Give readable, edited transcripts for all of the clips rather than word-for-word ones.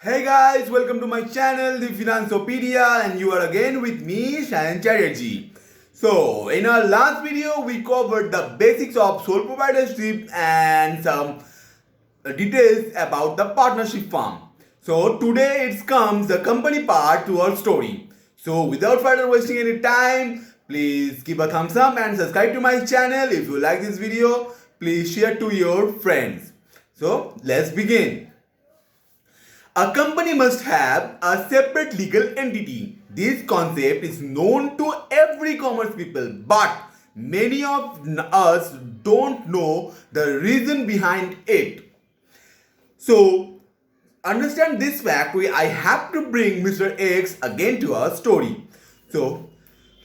Hey guys, welcome to my channel, The Financeopedia, and you are again with me, Shayan Chatterjee. So, in our last video, we covered the basics of sole proprietorship and some details about the partnership firm. So, today it comes the company part to our story. So, without further wasting any time, please give a thumbs up and subscribe to my channel. If you like this video, please share to your friends. So, let's begin. A company must have a separate legal entity. This concept is known to every commerce people, but many of us don't know the reason behind it. So, understand this fact, I have to bring Mr. X again to our story. So,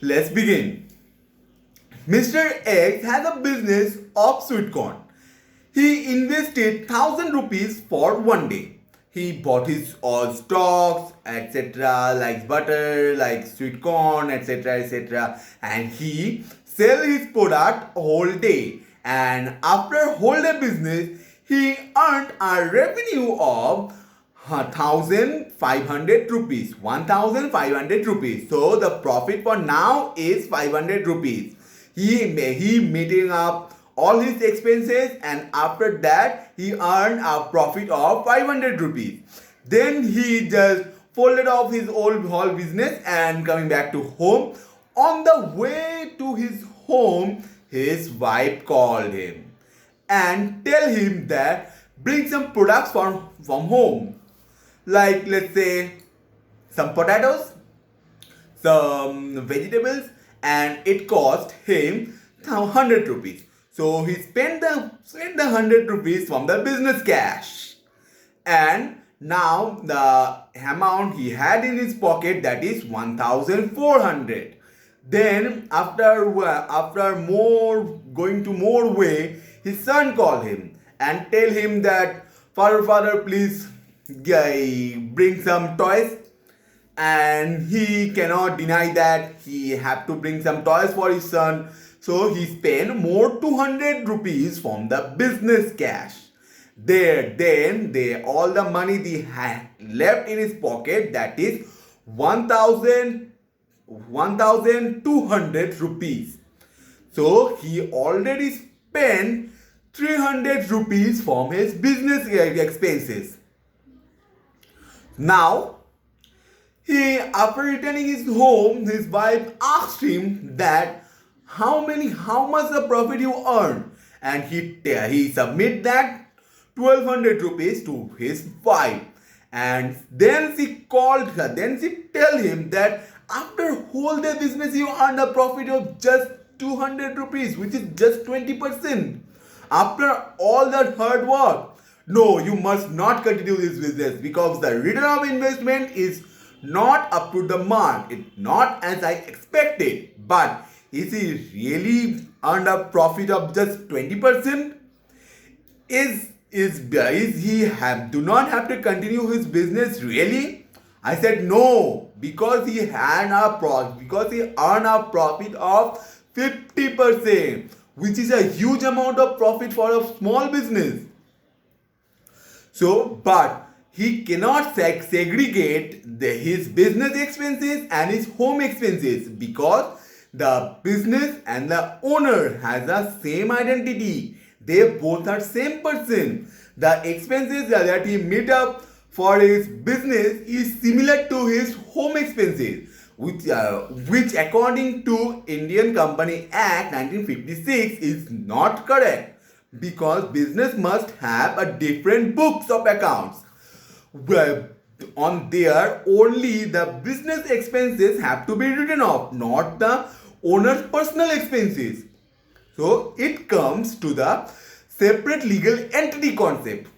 let's begin. Mr. X has a business of sweet corn. He invested 1,000 rupees for one day. He bought his all stocks, etc., like butter, like sweet corn, etc., etc., and he sell his product whole day. And after whole day business, he earned a revenue of 1,500 rupees. 1,500 rupees. So the profit for now is 500 rupees. He meeting up all his expenses, and after that he earned a profit of 500 rupees. Then he just folded off his old whole business and coming back to home. On the way to his home, his wife called him and tell him that bring some products from home, like let's say some potatoes, some vegetables, and it cost him 100 rupees. So he spent the 100 rupees from the business cash, and now the amount he had in his pocket, that is 1,400. Then after more going to more way, his son called him and tell him that father please bring some toys, and he cannot deny that he have to bring some toys for his son. So he spent more 200 rupees from the business cash. Then all the money they had left in his pocket, that is 1,200 rupees. So he already spent 300 rupees from his business expenses. Now, after returning his home, his wife asked him that how much the profit you earned, and he submit that 1,200 rupees to his wife. And then she called her, then she tell him that after whole day business you earned a profit of just 200 rupees, which is just 20%. After all that hard work, no, you must not continue this business because the return of investment is not up to the mark. It's not as I expected. But is he really earned a profit of just 20%? Do not have to continue his business really? I said no, because he earned a profit of 50%, which is a huge amount of profit for a small business. So, but he cannot segregate his business expenses and his home expenses because the business and the owner has the same identity. They both are same person. The expenses that he made up for his business is similar to his home expenses, which according to Indian Company Act 1956 is not correct, because business must have a different books of accounts. On there only the business expenses have to be written off, not the owner's personal expenses. So it comes to the separate legal entity concept.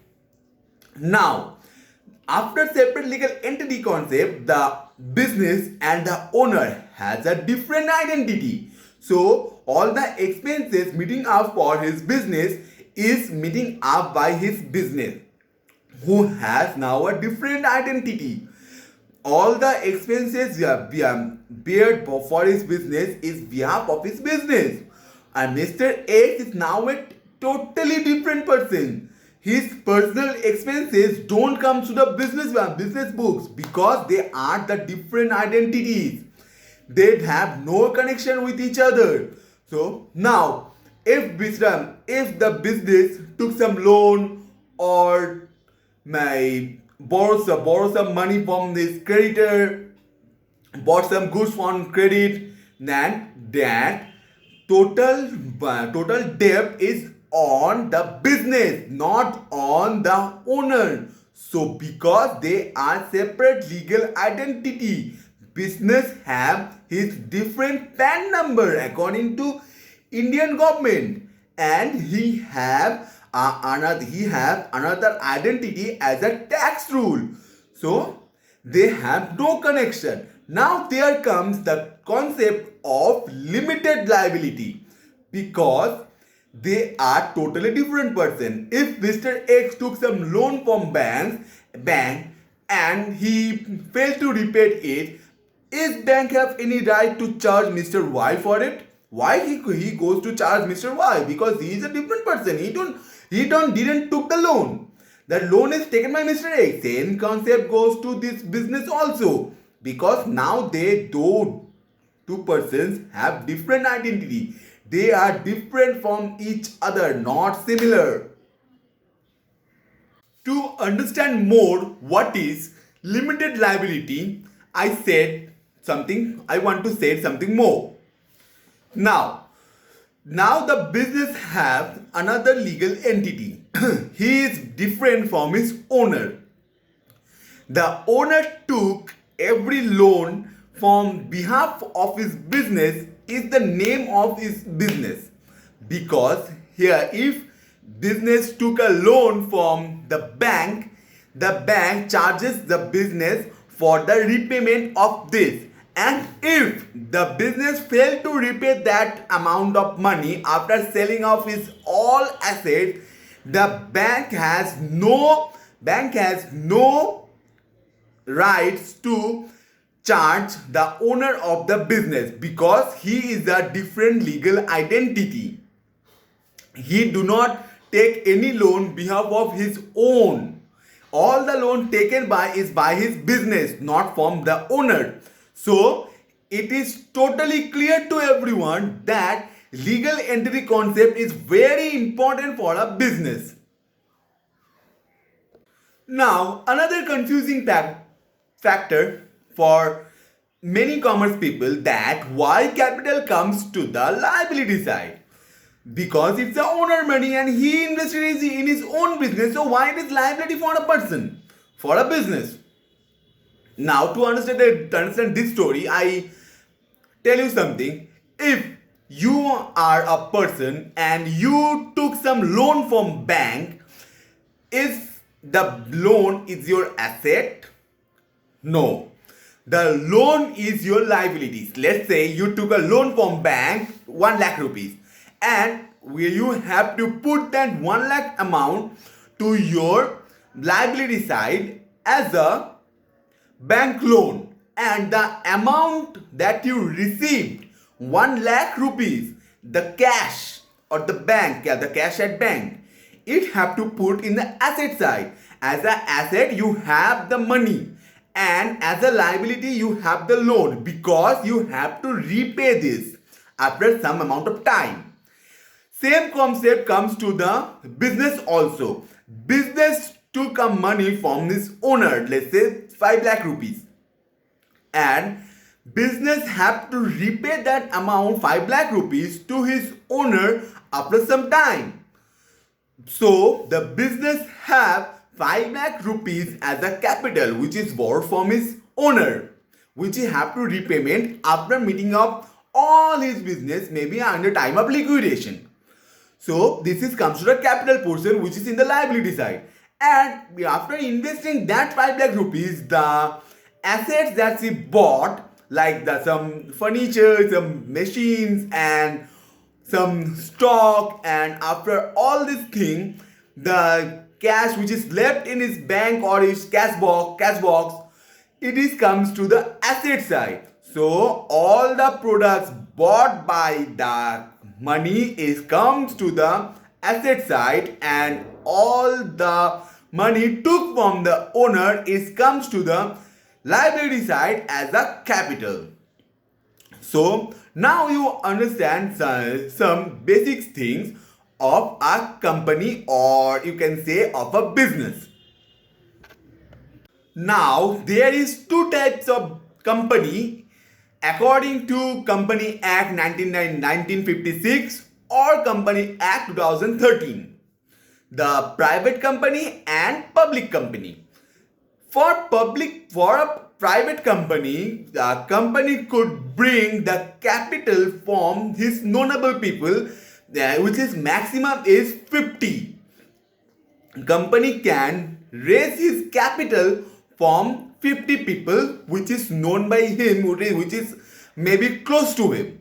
Now, after separate legal entity concept, the business and the owner has a different identity. So all the expenses meeting up for his business is meeting up by his business, who has now a different identity. All the expenses beared for his business is behalf of his business, and Mr. X is now a totally different person. his personal expenses don't come to the business books because they are the different identities. They have no connection with each other. So now, if the business took some loan or borrow some money from this creditor, bought some goods on credit, then that total debt is on the business, not on the owner. So because they are separate legal identity, business have his different PAN number according to Indian government, and he have another identity as a tax rule. So they have no connection. Now there comes the concept of limited liability, because they are totally different person. If Mr. X took some loan from bank and he failed to repay it, is bank have any right to charge Mr. Y for it? Why he goes to charge Mr. Y? Because he is a different person. Didn't took the loan. The loan is taken by Mr. X. Same concept goes to this business also, because now two persons have different identity. They are different from each other, not similar. To understand more what is limited liability, I want to say something more. Now the business have another legal entity. He is different from his owner. The owner took every loan from behalf of his business is the name of his business, because here if business took a loan from the bank charges the business for the repayment of this, and if the business failed to repay that amount of money after selling off his all assets, the bank has no rights to charge the owner of the business, because he is a different legal identity. He do not take any loan behalf of his own. All the loan taken is by his business, not from the owner. So it is totally clear to everyone that legal entity concept is very important for a business. Now another confusing factor for many commerce people, that why capital comes to the liability side, because it's the owner money and he invested in his own business. So why it is liability for a person, for a business? Now to understand this story, I tell you something. If you are a person and you took some loan from bank, is the loan is your asset? No. The loan is your liabilities. Let's say you took a loan from bank 1 lakh rupees, and you have to put that 1 lakh amount to your liability side as a bank loan, and the amount that you received 1 lakh rupees, the cash or the cash at bank, it have to put in the asset side. As an asset you have the money, and as a liability you have the loan, because you have to repay this after some amount of time. Same concept comes to the business also. Business took a money from his owner, let's say 5 lakh rupees, and business have to repay that amount 5 lakh rupees to his owner after some time. So the business have 5 lakh rupees as a capital, which is borrowed from his owner, which he have to repayment after meeting up all his business, maybe under time of liquidation. So this comes to the capital portion, which is in the liability side. And after investing that 5 lakh rupees, the assets that he bought, like some furniture, some machines, and some stock, and after all this thing, the cash which is left in his bank or his cash box, comes to the asset side. So all the products bought by the money comes to the asset side, and all the money took from the owner is comes to the liability side as a capital. So now you understand some basic things of a company, or you can say of a business. Now there is two types of company according to Company Act 1956 or Company Act 2013. The private company and public company. For a private company, the company could bring the capital from his notable people, which is maximum is 50. Company can raise his capital from 50 people, which is known by him, which is maybe close to him.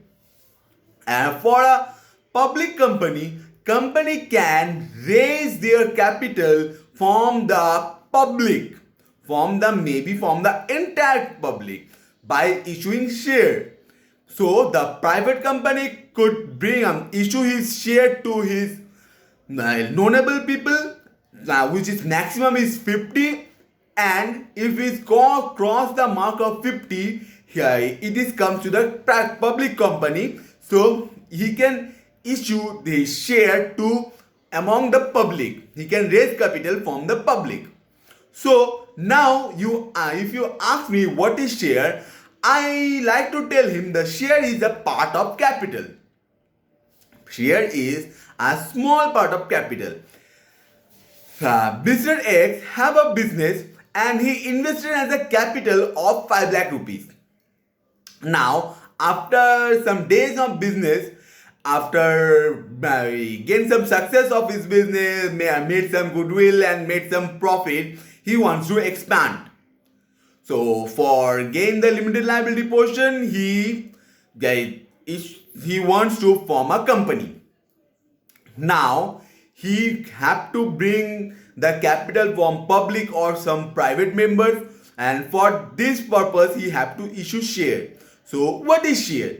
And for a public company, company can raise their capital from the public, from the entire public by issuing share. So the private company could issue his share to his notable people, which is maximum is 50, and if it cross the mark of 50, it is comes to the public company, so he can issue the share to among the public. He can raise capital from the public. So now if you ask me what is share, I like to tell him the share is a part of capital. Share is a small part of capital. Mr. X have a business and he invested as a capital of 5 lakh rupees. Now, after some days of business, after he gained some success of his business, made some goodwill and made some profit, he wants to expand. So, for gain the limited liability portion, he wants to form a company. Now, he have to bring the capital from public or some private members, and for this purpose he have to issue share. So what is share?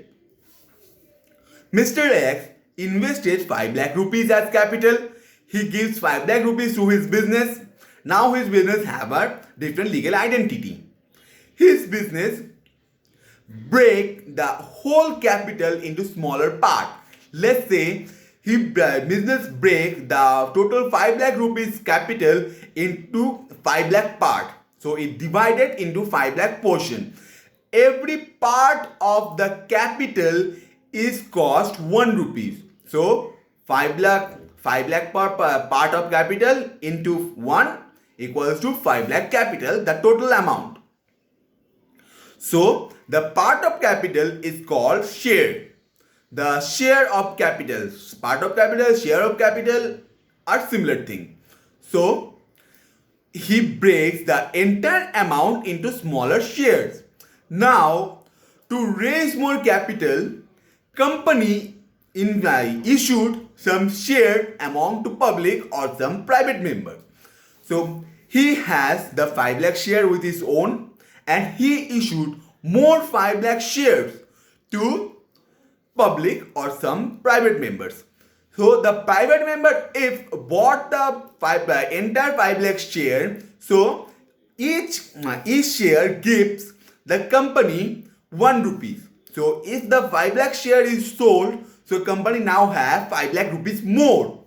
Mr. X invested 5 lakh rupees as capital. He gives 5 lakh rupees to his business. Now his business have a different legal identity. His business break the whole capital into smaller part. Let's say business break the total 5 lakh rupees capital into 5 lakh part. So it divided into 5 lakh portion. Every part of the capital is cost 1 rupees. So 5 lakh part of capital into 1 equals to 5 lakh capital, the total amount. So the part of capital is called share. The share of capital, part of capital, share of capital are similar thing. So he breaks the entire amount into smaller shares. Now to raise more capital, company issued some share among to public or some private member. So he has the 5 lakh share with his own, and he issued more 5 lakh shares to public or some private members. So the private member if bought the entire 5 lakh share, so each share gives the company 1 rupees. So if the 5 lakh share is sold, so company now have 5 lakh rupees more.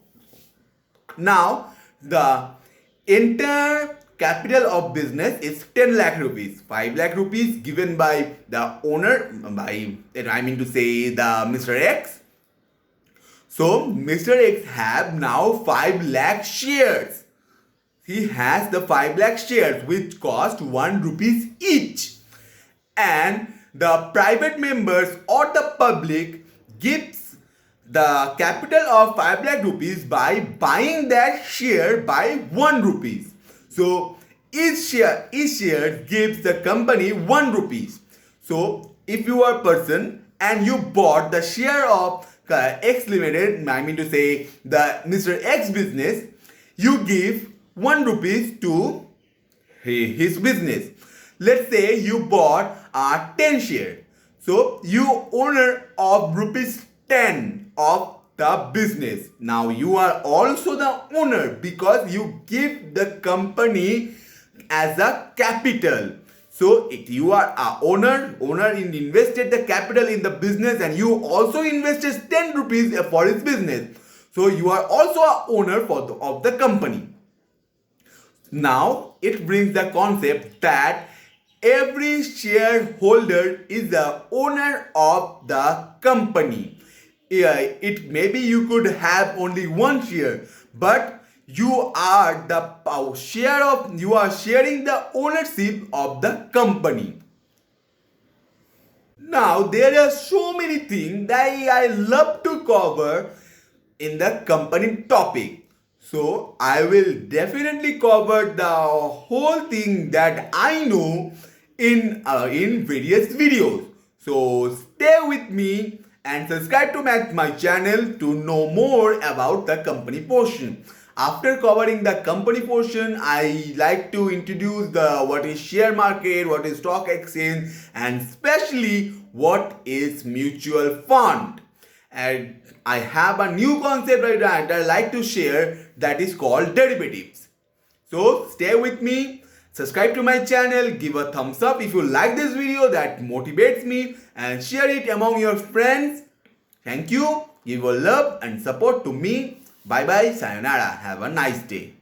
Now the entire capital of business is 10 lakh rupees. 5 lakh rupees given by the owner, the Mr. X. So Mr. X have now 5 lakh shares. He has the 5 lakh shares which cost 1 rupees each. And the private members or the public gives the capital of 5 lakh rupees by buying that share by 1 rupees. So each share gives the company 1 rupees. So if you are a person and you bought the share of X Limited, the Mr. X business, you give 1 rupees to his business. Let's say you bought 10 share. So you owner of rupees 10 of the business. Now you are also the owner because you give the company as a capital. So if you are a owner invested the capital in the business and you also invested 10 rupees for his business. So you are also a owner of the company. Now it brings the concept that every shareholder is the owner of the company. It maybe you could have only one share, but you are you are sharing the ownership of the company. Now there are so many things that I love to cover in the company topic. So I will definitely cover the whole thing that I know in various videos. So stay with me and subscribe to my channel to know more about the company portion. After covering the company portion, I like to introduce what is share market, what is stock exchange, and especially what is mutual fund. And I have a new concept right now that I like to share that is called derivatives. So stay with me, subscribe to my channel, give a thumbs up if you like this video, that motivates me, and share it among your friends. Thank you, give your love and support to me. Bye bye, sayonara, have a nice day.